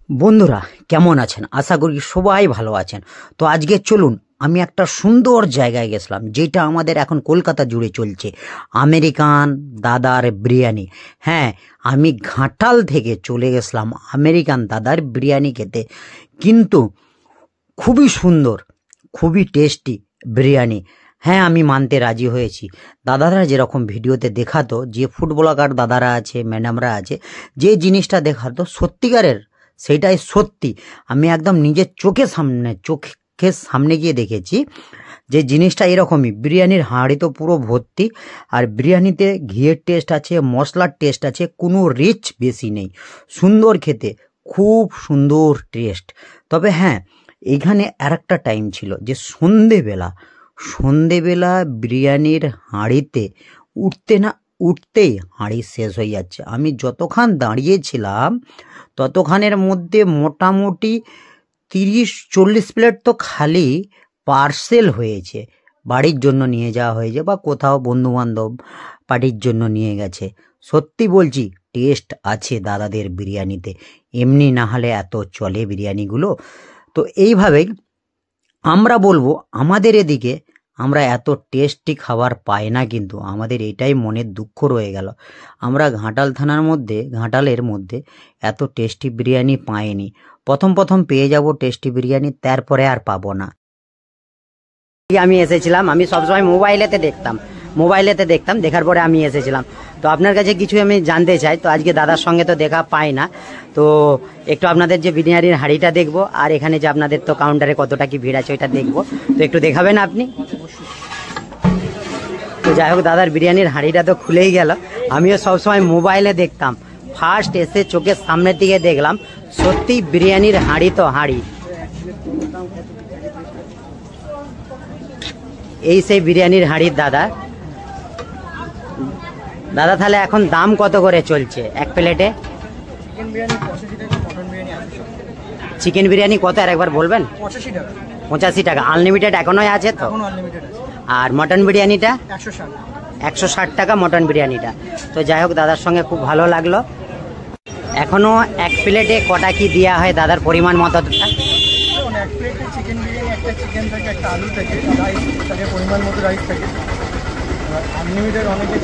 বন্ধুরা কেমন আছেন? আশা করি সবাই ভালো আছেন। তো আজকে চলুন আমি একটা সুন্দর জায়গায় গেছিলাম, যেটা আমাদের এখন কলকাতা জুড়ে চলছে, আমেরিকান দাদার বিরিয়ানি। হ্যাঁ, আমি ঘাটাল থেকে চলে গেছিলাম আমেরিকান দাদার বিরিয়ানি খেতে, কিন্তু খুবই সুন্দর, খুবই টেস্টি বিরিয়ানি। হ্যাঁ, আমি মানতে রাজি হয়েছি। দাদারা যেরকম ভিডিওতে দেখাতো, যে ফুড ব্লগার দাদারা আছে, ম্যাডামরা আছে, যে জিনিসটা দেখাতো সত্যিকারের, সেটাই সত্যি। আমি একদম নিজের চোখের সামনে গিয়ে দেখেছি যে জিনিসটা এরকমই। বিরিয়ানির হাঁড়ি তো পুরো ভর্তি, আর বিরিয়ানিতে ঘিয়ের টেস্ট আছে, মশলার টেস্ট আছে, কোনো রিচ বেশি নেই, সুন্দর খেতে, খুব সুন্দর টেস্ট। তবে হ্যাঁ, এইখানে আর একটা টাইম ছিল যে সন্ধেবেলা বিরিয়ানির হাঁড়িতে উঠতে না উঠতেই হাঁড়ি শেষ হয়ে যাচ্ছে। আমি যতক্ষণ দাঁড়িয়েছিলাম ততক্ষণের মধ্যে মোটামুটি 30-40 প্লেট তো খালি পার্সেল হয়েছে, বাড়ির জন্য নিয়ে যাওয়া হয়েছে, বা কোথাও বন্ধুবান্ধব পার্টির জন্য নিয়ে গেছে। সত্যি বলছি, টেস্ট আছে দাদাদের বিরিয়ানিতে, এমনি না হলে এত চলে বিরিয়ানিগুলো? তো এইভাবেই আমরা বলবো, আমাদের এদিকে আমরা এত টেস্টি খাবার পাই না, কিন্তু আমাদের এটাই মনের দুঃখ রয়ে গেল, আমরা ঘাটালের মধ্যে এত টেস্টি বিরিয়ানি পাইনি। প্রথম পেয়ে যাব টেস্টি বিরিয়ানি, তারপরে আর পাবো না। আমি এসেছিলাম, আমি সবসময় মোবাইলেতে দেখতাম, দেখার পরে আমি এসেছিলাম। তো আপনার কাছে কিছু আমি জানতে চাই। তো আজকে দাদার সঙ্গে তো দেখা পাই না, তো একটু আপনাদের যে বিরিয়ানির হাঁড়িটা দেখবো, আর এখানে যে আপনাদের তো কাউন্টারে কতটা কি ভিড় আছে ওইটা দেখবো, তো একটু দেখাবেন আপনি? তো যাই হোক, দাদার বিরিয়ানির হাঁড়িটা তো খুলেই গেল। আমিও সবসময় মোবাইলে দেখতাম, ফার্স্ট এসে চোখের সামনের দিকে দেখলাম, সত্যি বিরিয়ানির হাঁড়ি তো হাঁড়ি। এই সেই বিরিয়ানির হাঁড়ির দাদা। তাহলে এখন দাম কত করে চলছে এক প্লেটে? চিকেন বিরিয়ানি কত আর একবার বলবেন? 85 টাকা। আনলিমিটেড এখনোই আছে তো? আর মটন বিরিয়ানিটা? 160 টাকা মটন বিরিয়ানিটা। তো যাই হোক, দাদার সঙ্গে খুব ভালো লাগলো। এখনো এক প্লেটে কটা কি দেওয়া হয় দাদার পরিমাণ মতো? এক প্লেটে চিকেন বিরিয়ানি, একটা চিকেন থাকে, একটা আলু থাকে, রাইস থাকে, পরিমাণ মতো রাইস থাকে। আনলিমিটেড অনেকে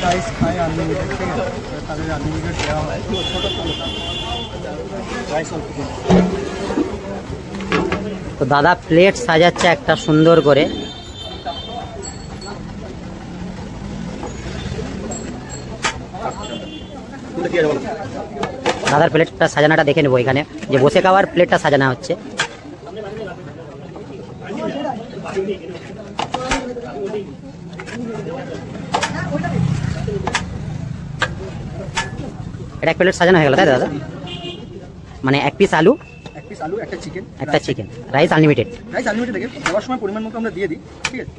রাইস খায় আনলিমিটেড, ঠিক আছে, তাদের আনলিমিটেড দেওয়া হয়। রাইস অল্প। তো দাদা প্লেট সাজাচ্ছে একটা সুন্দর করে। দাদার প্লেটটা সাজানোটা দেখে নেবো, এখানে যে বসে খাওয়ার প্লেটটা সাজানো হচ্ছে। এটা এক প্লেট সাজানো হয়ে গেল, তাই দাদা? মানে এক পিস আলু, একটা চিকেন, রাইস আনলিমিটেড থাকে। দেওয়ার সময় পরিমাণ মতো আমরা দিয়ে দিই, ঠিক আছে।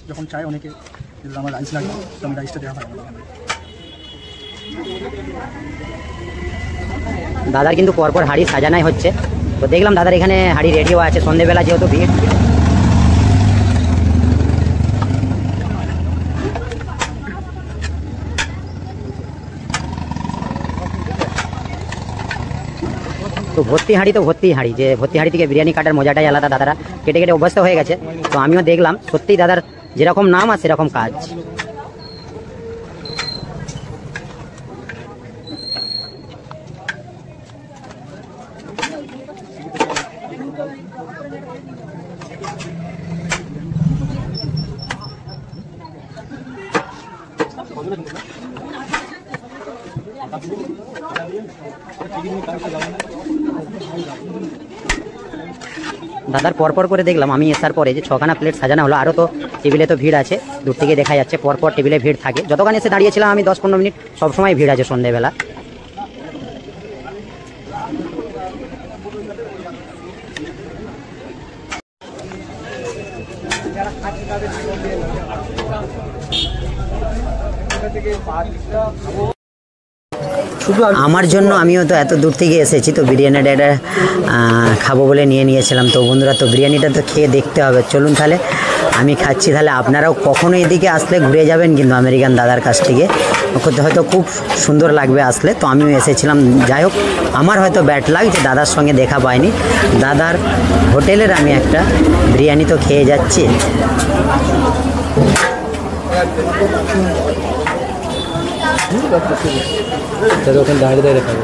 যখন চায় অনেকে আমার রাইস লাগবে, তো আমি রাইসটা দেওয়া হয়। দাদার কিন্তু পরপর হাঁড়ি সাজানাই হচ্ছে। তো দেখলাম দাদার এখানে হাঁড়ি রেডিও আছে, সন্ধেবেলা যেহেতু ভিড়। তো ভর্তি হাঁড়ি, যে ভর্তি হাঁড়ি থেকে বিরিয়ানি কাটার মজাটাই আলাদা। দাদারা কেটে কেটে অভ্যস্ত হয়ে গেছে। তো আমিও দেখলাম, সত্যি দাদার যেরকম নাম আর সেরকম কাজ। দাদার পরপর করে দেখলাম আমি আসার পরে যে 6খানা প্লেট সাজানো হলো। আরও তো টেবিলে তো ভিড় আছে, দূর থেকে দেখা যাচ্ছে পরপর টেবিলে ভিড় থাকে। যতক্ষণ এসে দাঁড়িয়েছিলাম আমি 10-15 মিনিট, সবসময় ভিড় আছে সন্ধ্যেবেলা। শুধু আমার জন্য, আমিও তো এত দূর থেকে এসেছি, তো বিরিয়ানিটা এটা খাবো বলে নিয়েছিলাম। তো বন্ধুরা, তো বিরিয়ানিটা তো খেয়ে দেখতে হবে। চলুন তাহলে আমি খাচ্ছি। তাহলে আপনারাও কখনো এদিকে আসলে ঘুরে যাবেন কিন্তু আমেরিকান দাদার কাছ থেকে, হয়তো খুব সুন্দর লাগবে আসলে। তো আমিও এসেছিলাম, যাই হোক আমার হয়তো ব্যাড লাগ যে দাদার সঙ্গে দেখা পাইনি। দাদার হোটেলের আমি একটা বিরিয়ানি তো খেয়ে যাচ্ছি। ওখানে দাঁড়িয়ে দাঁড়িয়ে খাবো।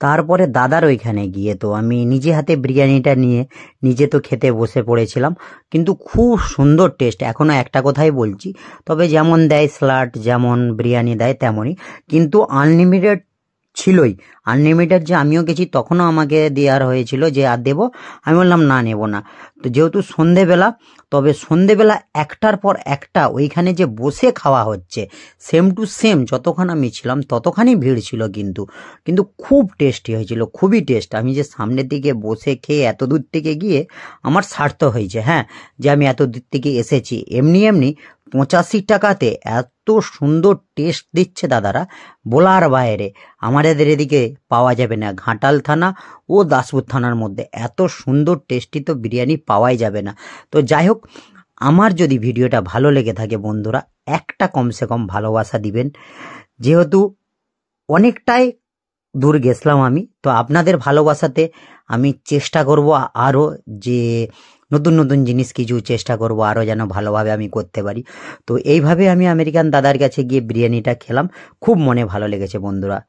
তারপরে দাদার ওইখানে গিয়ে তো আমি নিজে হাতে বিরিয়ানিটা নিয়ে নিজে তো খেতে বসে পড়েছিলাম, কিন্তু খুব সুন্দর টেস্ট। এখনও একটা কথাই বলছি, তবে যেমন দেয় স্যালাড, যেমন বিরিয়ানি দেয় তেমনই, কিন্তু আনলিমিটেড ছিলই। আনলিমিটেড যে আমিও গেছি তখনও আমাকে দেওয়ার হয়েছিল যে আর দেবো, আমি বললাম না, নেব না। তো যেহেতু সন্ধেবেলা, তবে সন্ধেবেলা একটার পর একটা ওইখানে যে বসে খাওয়া হচ্ছে, সেম টু সেম যতক্ষণ আমি ছিলাম ততখানি ভিড় ছিল, কিন্তু খুব টেস্টি হয়েছিল, খুবই টেস্ট। আমি যে সামনের দিকে বসে খেয়ে এত দূর থেকে গিয়ে আমার সার্থক হয়েছে, হ্যাঁ, যে আমি এত দূর থেকে এসেছি। এমনি 85 টাকাতে এত সুন্দর টেস্ট দিচ্ছে দাদারা, বলার বাইরে। আমাদের এদিকে পাওয়া যাবে না, ঘাটাল থানা ও দাসপুর থানার মধ্যে এত সুন্দর টেস্টি তো বিরিয়ানি পাওয়াই যাবে না। তো যাই হোক, আমার যদি ভিডিওটা ভালো লেগে থাকে বন্ধুরা, একটা কমসে কম ভালোবাসা দিবেন, যেহেতু অনেকটাই দূর গেছিলাম আমি, তো আপনাদের ভালোবাসাতে আমি চেষ্টা করব আরও, যে নতুন নতুন জিনিস কিছু চেষ্টা করব আরও যেন ভালোভাবে আমি করতে পারি। তো এইভাবে আমি আমেরিকান দাদার কাছে গিয়ে বিরিয়ানিটা খেলাম, খুব মনে ভালো লেগেছে বন্ধুরা।